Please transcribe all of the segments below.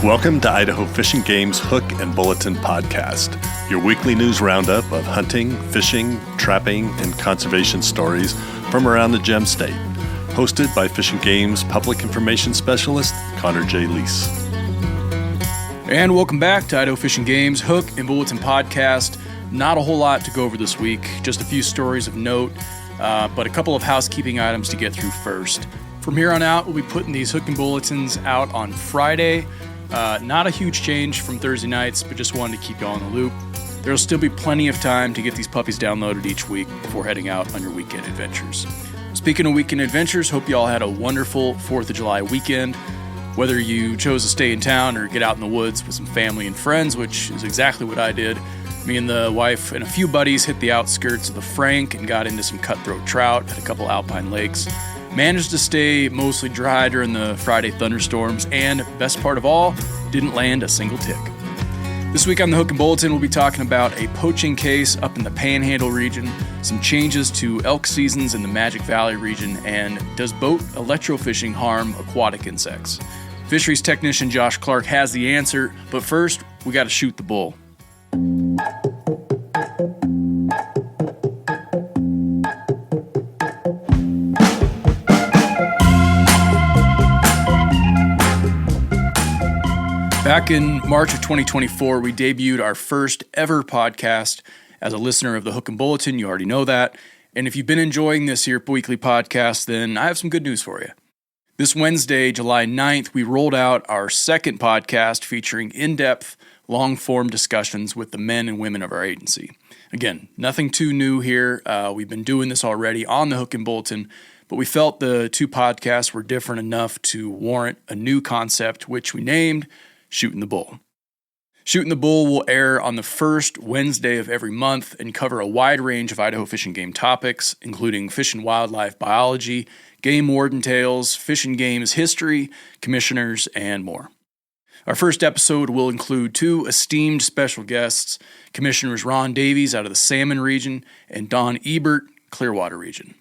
Welcome to Idaho Fish and Game's Hook and Bulletin podcast, your weekly news roundup of hunting, fishing, trapping, and conservation stories from around the Gem State. Hosted by Fish and Game's Public Information Specialist, Connor J. Lease. And welcome back to Idaho Fish and Game's Hook and Bulletin podcast. Not a whole lot to go over this week, just a few stories of note, but a couple of housekeeping items to get through first. From here on out, we'll be putting these Hook and Bulletins out on Friday. Not a huge change from Thursday nights, but just wanted to keep you all in the loop. There'll still be plenty of time to get these puppies downloaded each week before heading out on your weekend adventures. Speaking of weekend adventures, hope you all had a wonderful 4th of July weekend. Whether you chose to stay in town or get out in the woods with some family and friends, which is exactly what I did. Me and the wife and a few buddies hit the outskirts of the Frank and got into some cutthroat trout at a couple alpine lakes. Managed to stay mostly dry during the Friday thunderstorms, and best part of all, didn't land a single tick. This week on the Hook and Bulletin, we'll be talking about a poaching case up in the Panhandle Region, some changes to elk seasons in the Magic Valley region, and does boat electrofishing harm aquatic insects? Fisheries technician Josh Clark has the answer, but first, we got to shoot the bull. Back in March of 2024, we debuted our first ever podcast. As a listener of the Hook and Bulletin, you already know that. And if you've been enjoying this here weekly podcast, then I have some good news for you. This Wednesday, July 9th, we rolled out our second podcast featuring in-depth, long-form discussions with the men and women of our agency. Again, nothing too new here. We've been doing this already on the Hook and Bulletin, but we felt the two podcasts were different enough to warrant a new concept, which we named Shootin the Bull. Shootin the Bull will air on the first Wednesday of every month and cover a wide range of Idaho Fish and Game topics, including fish and wildlife biology, game warden tales, Fish and Game's history, commissioners, and more. Our first episode will include two esteemed special guests, Commissioners Ron Davies out of the Salmon region and Don Ebert, Clearwater region.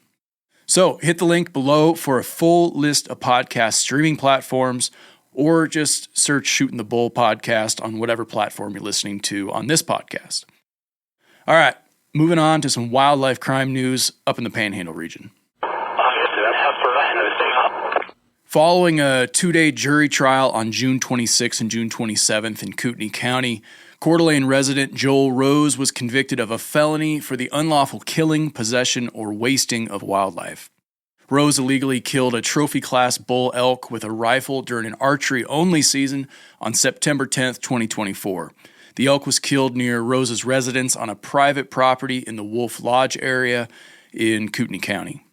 So hit the link below for a full list of podcast streaming platforms, or just search Shootin the Bull podcast on whatever platform you're listening to on this podcast. All right, moving on to some wildlife crime news up in the Panhandle region. Following a 2-day jury trial on June 26th and June 27th in Kootenai County, Coeur d'Alene resident Joel Rose was convicted of a felony for the unlawful killing, possession, or wasting of wildlife. Rose illegally killed a trophy-class bull elk with a rifle during an archery-only season on September 10th, 2024. The elk was killed near Rose's residence on a private property in the Wolf Lodge area in Kootenai County.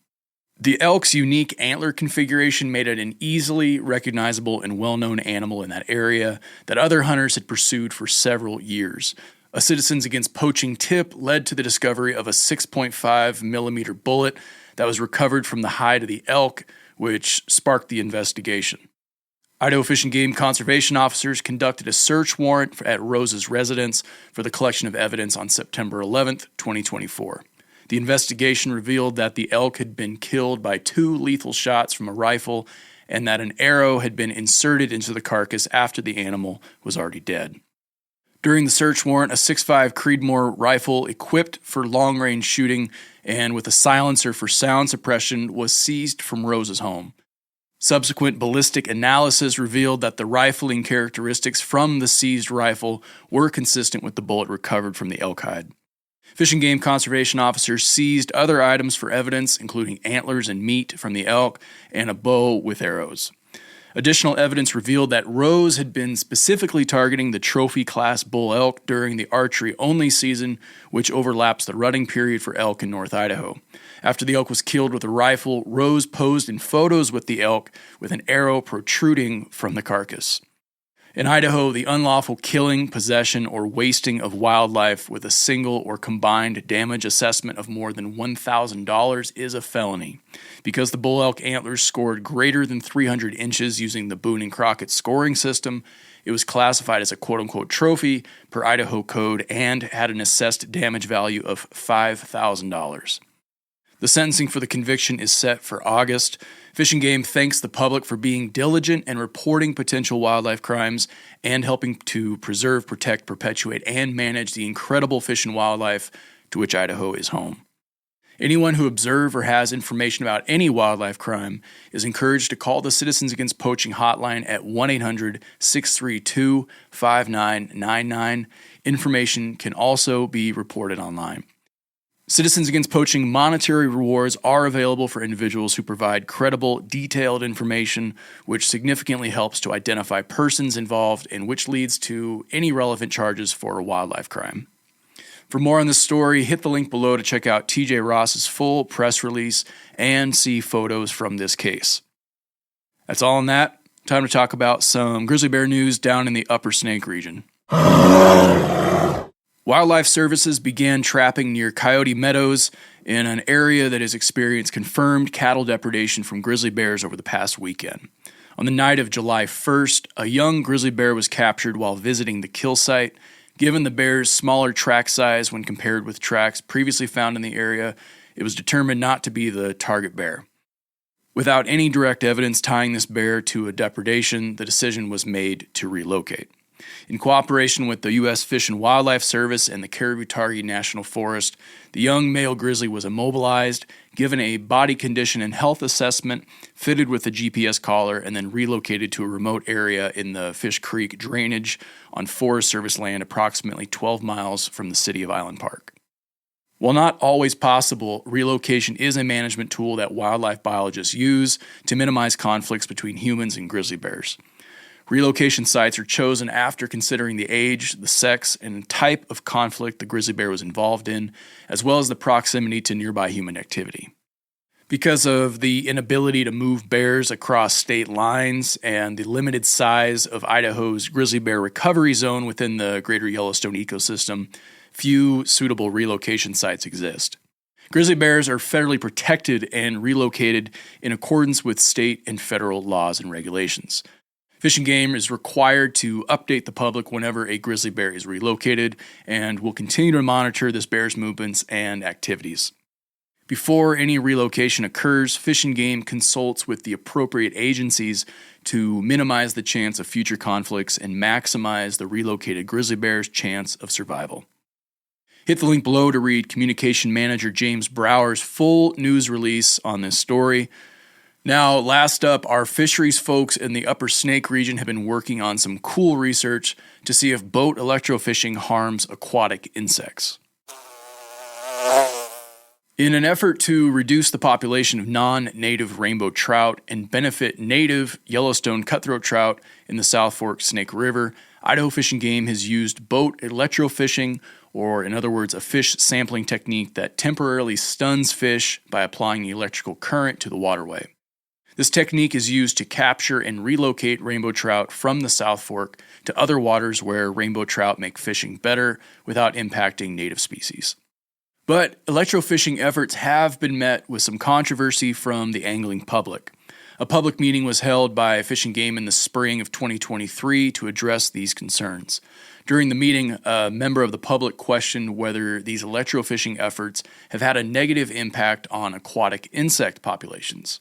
The elk's unique antler configuration made it an easily recognizable and well-known animal in that area that other hunters had pursued for several years. A Citizens Against Poaching tip led to the discovery of a 6.5 millimeter bullet that was recovered from the hide of the elk, which sparked the investigation. Idaho Fish and Game conservation officers conducted a search warrant at Rose's residence for the collection of evidence on September 11th, 2024. The investigation revealed that the elk had been killed by 2 lethal shots from a rifle and that an arrow had been inserted into the carcass after the animal was already dead. During the search warrant, a 6.5 Creedmoor rifle equipped for long-range shooting and with a silencer for sound suppression was seized from Rose's home. Subsequent ballistic analysis revealed that the rifling characteristics from the seized rifle were consistent with the bullet recovered from the elk hide. Fish and Game conservation officers seized other items for evidence, including antlers and meat from the elk and a bow with arrows. Additional evidence revealed that Rose had been specifically targeting the trophy-class bull elk during the archery-only season, which overlaps the rutting period for elk in North Idaho. After the elk was killed with a rifle, Rose posed in photos with the elk with an arrow protruding from the carcass. In Idaho, the unlawful killing, possession, or wasting of wildlife with a single or combined damage assessment of more than $1,000 is a felony. Because the bull elk antlers scored greater than 300 inches using the Boone and Crockett scoring system, it was classified as a quote-unquote trophy per Idaho code and had an assessed damage value of $5,000. The sentencing for the conviction is set for August. Fish and Game thanks the public for being diligent and reporting potential wildlife crimes and helping to preserve, protect, perpetuate, and manage the incredible fish and wildlife to which Idaho is home. Anyone who observes or has information about any wildlife crime is encouraged to call the Citizens Against Poaching hotline at 1-800-632-5999. Information can also be reported online. Citizens Against Poaching monetary rewards are available for individuals who provide credible, detailed information, which significantly helps to identify persons involved and which leads to any relevant charges for a wildlife crime. For more on this story, hit the link below to check out TJ Ross's full press release and see photos from this case. That's all on that. Time to talk about some grizzly bear news down in the Upper Snake region. Wildlife Services began trapping near Coyote Meadows in an area that has experienced confirmed cattle depredation from grizzly bears over the past weekend. On the night of July 1st, a young grizzly bear was captured while visiting the kill site. Given the bear's smaller track size when compared with tracks previously found in the area, it was determined not to be the target bear. Without any direct evidence tying this bear to a depredation, the decision was made to relocate. In cooperation with the U.S. Fish and Wildlife Service and the Caribou-Targhee National Forest, the young male grizzly was immobilized, given a body condition and health assessment, fitted with a GPS collar, and then relocated to a remote area in the Fish Creek drainage on Forest Service land approximately 12 miles from the city of Island Park. While not always possible, relocation is a management tool that wildlife biologists use to minimize conflicts between humans and grizzly bears. Relocation sites are chosen after considering the age, the sex, and type of conflict the grizzly bear was involved in, as well as the proximity to nearby human activity. Because of the inability to move bears across state lines and the limited size of Idaho's grizzly bear recovery zone within the greater Yellowstone ecosystem, few suitable relocation sites exist. Grizzly bears are federally protected and relocated in accordance with state and federal laws and regulations. Fish and Game is required to update the public whenever a grizzly bear is relocated and will continue to monitor this bear's movements and activities. Before any relocation occurs, Fish and Game consults with the appropriate agencies to minimize the chance of future conflicts and maximize the relocated grizzly bear's chance of survival. Hit the link below to read Communication Manager James Brower's full news release on this story. Now, last up, our fisheries folks in the Upper Snake region have been working on some cool research to see if boat electrofishing harms aquatic insects. In an effort to reduce the population of non-native rainbow trout and benefit native Yellowstone cutthroat trout in the South Fork Snake River, Idaho Fish and Game has used boat electrofishing, or in other words, a fish sampling technique that temporarily stuns fish by applying the electrical current to the waterway. This technique is used to capture and relocate rainbow trout from the South Fork to other waters where rainbow trout make fishing better without impacting native species. But electrofishing efforts have been met with some controversy from the angling public. A public meeting was held by Fish and Game in the spring of 2023 to address these concerns. During the meeting, a member of the public questioned whether these electrofishing efforts have had a negative impact on aquatic insect populations.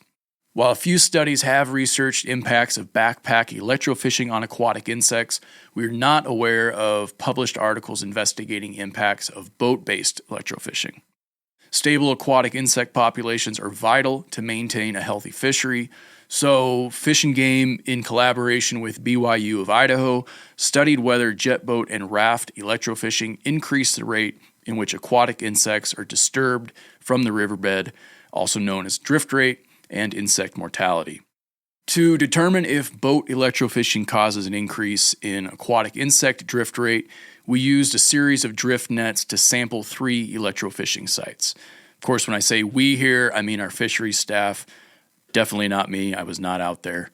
While a few studies have researched impacts of backpack electrofishing on aquatic insects, we are not aware of published articles investigating impacts of boat-based electrofishing. Stable aquatic insect populations are vital to maintain a healthy fishery, so Fish and Game, in collaboration with BYU of Idaho, studied whether jet boat and raft electrofishing increase the rate in which aquatic insects are disturbed from the riverbed, also known as drift rate, and insect mortality. To determine if boat electrofishing causes an increase in aquatic insect drift rate, we used a series of drift nets to sample 3 electrofishing sites. Of course, when I say we here, I mean our fisheries staff. Definitely not me. I was not out there.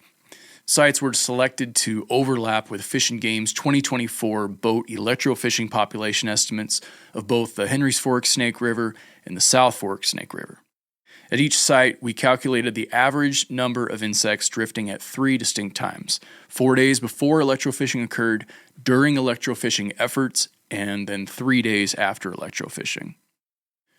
Sites were selected to overlap with Fish and Game's 2024 boat electrofishing population estimates of both the Henry's Fork Snake River and the South Fork Snake River. At each site, we calculated the average number of insects drifting at 3 distinct times: 4 days before electrofishing occurred, during electrofishing efforts, and then 3 days after electrofishing.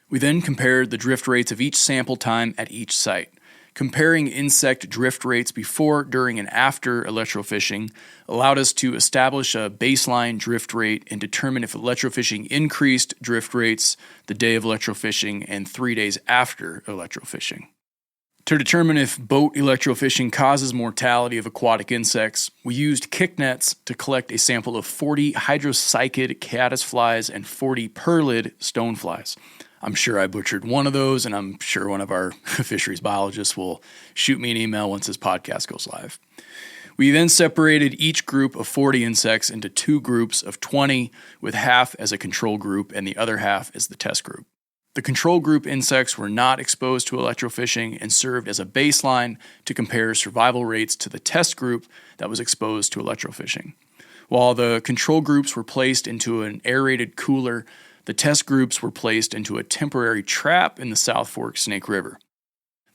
We then compared the drift rates of each sample time at each site. Comparing insect drift rates before, during, and after electrofishing allowed us to establish a baseline drift rate and determine if electrofishing increased drift rates the day of electrofishing and 3 days after electrofishing. To determine if boat electrofishing causes mortality of aquatic insects, we used kick nets to collect a sample of 40 hydrocycid caddisflies and 40 pearlid stoneflies. I'm sure I butchered one of those, and I'm sure one of our fisheries biologists will shoot me an email once this podcast goes live. We then separated each group of 40 insects into 2 groups of 20, with half as a control group and the other half as the test group. The control group insects were not exposed to electrofishing and served as a baseline to compare survival rates to the test group that was exposed to electrofishing. While the control groups were placed into an aerated cooler, the test groups were placed into a temporary trap in the South Fork Snake River.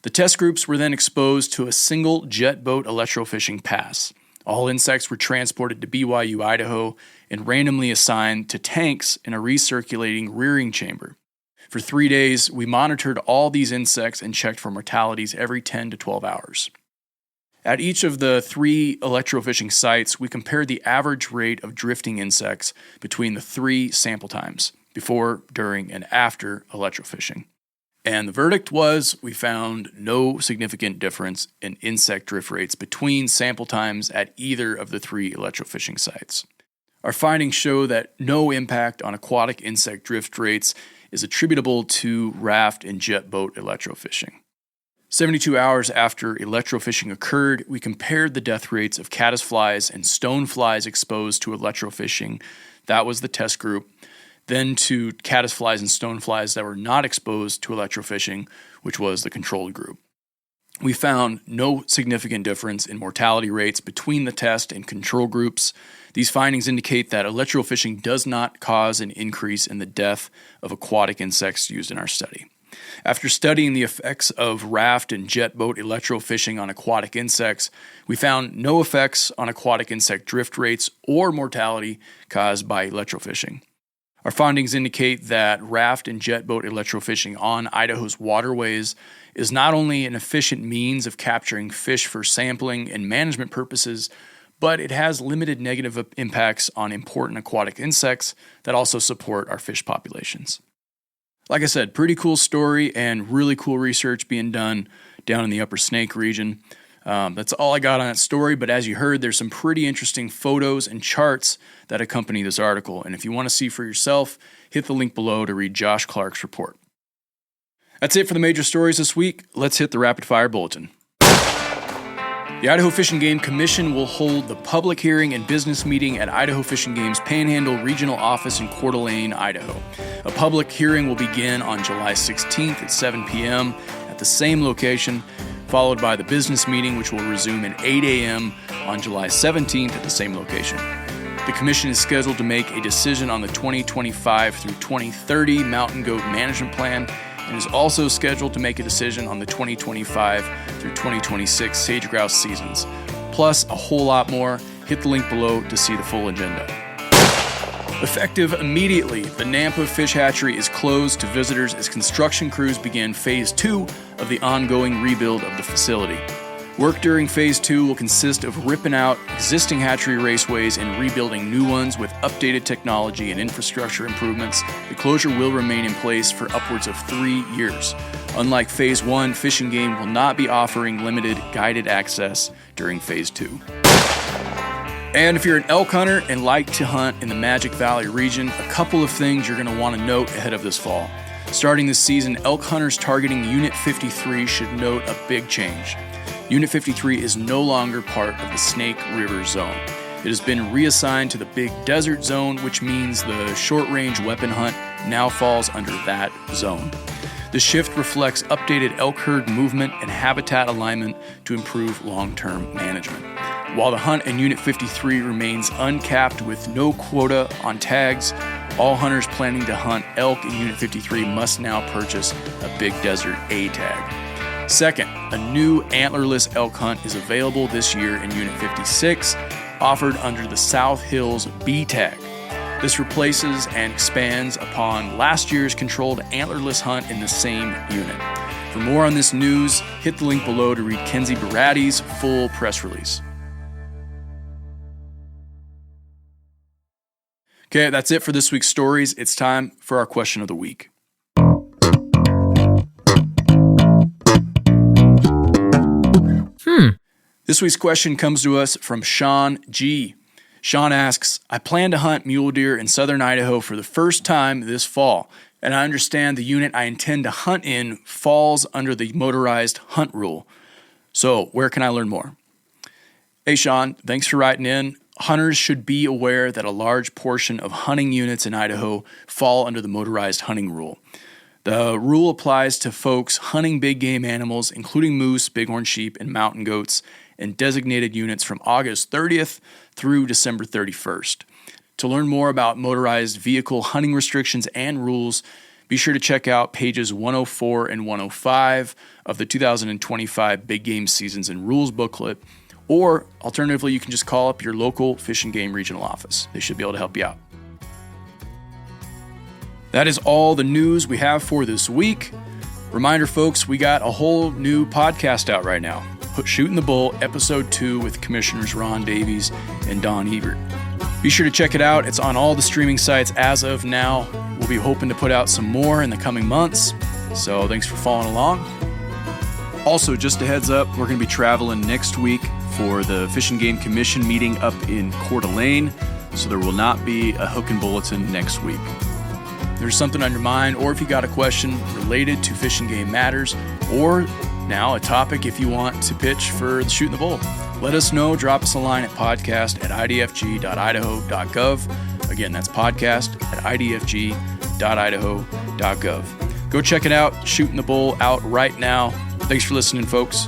The test groups were then exposed to a single jet boat electrofishing pass. All insects were transported to BYU, Idaho, and randomly assigned to tanks in a recirculating rearing chamber. For 3 days, we monitored all these insects and checked for mortalities every 10 to 12 hours. At each of the 3 electrofishing sites, we compared the average rate of drifting insects between the 3 sample times, before, during, and after electrofishing. And the verdict was we found no significant difference in insect drift rates between sample times at either of the 3 electrofishing sites. Our findings show that no impact on aquatic insect drift rates is attributable to raft and jet boat electrofishing. 72 hours after electrofishing occurred, we compared the death rates of caddisflies and stoneflies exposed to electrofishing. That was the test group. Then to caddisflies and stoneflies that were not exposed to electrofishing, which was the controlled group. We found no significant difference in mortality rates between the test and control groups. These findings indicate that electrofishing does not cause an increase in the death of aquatic insects used in our study. After studying the effects of raft and jet boat electrofishing on aquatic insects, we found no effects on aquatic insect drift rates or mortality caused by electrofishing. Our findings indicate that raft and jet boat electrofishing on Idaho's waterways is not only an efficient means of capturing fish for sampling and management purposes, but it has limited negative impacts on important aquatic insects that also support our fish populations. Like I said, pretty cool story and really cool research being done down in the Upper Snake region. That's all I got on that story, but as you heard, there's some pretty interesting photos and charts that accompany this article, and if you want to see for yourself, hit the link below to read Josh Clark's report. That's it for the major stories this week. Let's hit the rapid-fire bulletin. The Idaho Fish and Game Commission will hold the public hearing and business meeting at Idaho Fish and Game's Panhandle Regional Office in Coeur d'Alene, Idaho. A public hearing will begin on July 16th at 7 p.m. at the same location, followed by the business meeting, which will resume at 8 a.m. on July 17th at the same location. The Commission is scheduled to make a decision on the 2025 through 2030 Mountain Goat Management Plan and is also scheduled to make a decision on the 2025 through 2026 sage-grouse seasons, plus a whole lot more. Hit the link below to see the full agenda. Effective immediately, the Nampa Fish Hatchery is closed to visitors as construction crews begin Phase 2 of the ongoing rebuild of the facility. Work during Phase 2 will consist of ripping out existing hatchery raceways and rebuilding new ones with updated technology and infrastructure improvements. The closure will remain in place for upwards of 3 years. Unlike Phase 1, Fish and Game will not be offering limited guided access during Phase 2. And if you're an elk hunter and like to hunt in the Magic Valley region, a couple of things you're going to want to note ahead of this fall. Starting this season, elk hunters targeting Unit 53 should note a big change. Unit 53 is no longer part of the Snake River Zone. It has been reassigned to the Big Desert Zone, which means the short-range weapon hunt now falls under that zone. The shift reflects updated elk herd movement and habitat alignment to improve long-term management. While the hunt in Unit 53 remains uncapped with no quota on tags, all hunters planning to hunt elk in Unit 53 must now purchase a Big Desert A tag. Second, a new antlerless elk hunt is available this year in Unit 56, offered under the South Hills B tag. This replaces and expands upon last year's controlled antlerless hunt in the same unit. For more on this news, hit the link below to read Kenzie Baratti's full press release. Okay, that's it for this week's stories. It's time for our question of the week. This week's question comes to us from Sean G. Sean asks, I plan to hunt mule deer in southern Idaho for the first time this fall, and I understand the unit I intend to hunt in falls under the motorized hunt rule. So, where can I learn more? Hey Sean, thanks for writing in. Hunters should be aware that a large portion of hunting units in Idaho fall under the motorized hunting rule. The rule applies to folks hunting big game animals, including moose, bighorn sheep, and mountain goats, in designated units from August 30th through December 31st. To learn more about motorized vehicle hunting restrictions and rules, be sure to check out pages 104 and 105 of the 2025 Big Game Seasons and Rules booklet, or alternatively, you can just call up your local Fish and Game regional office. They should be able to help you out. That is all the news we have for this week. Reminder, folks, we got a whole new podcast out right now. Shootin the Bull, Episode 2 with Commissioners Ron Davies and Don Ebert. Be sure to check it out. It's on all the streaming sites as of now. We'll be hoping to put out some more in the coming months. So thanks for following along. Also, just a heads up, we're going to be traveling next week for the Fish and Game Commission meeting up in Coeur d'Alene. So there will not be a Hook and Bulletin next week. If there's something on your mind, or if you got a question related to Fish and Game matters, or now a topic if you want to pitch for the Shootin the Bull, let us know. Drop us a line at podcast@idfg.idaho.gov. Again, that's podcast@idfg.idaho.gov. Go check it out. Shootin the Bull out right now. Thanks for listening, folks.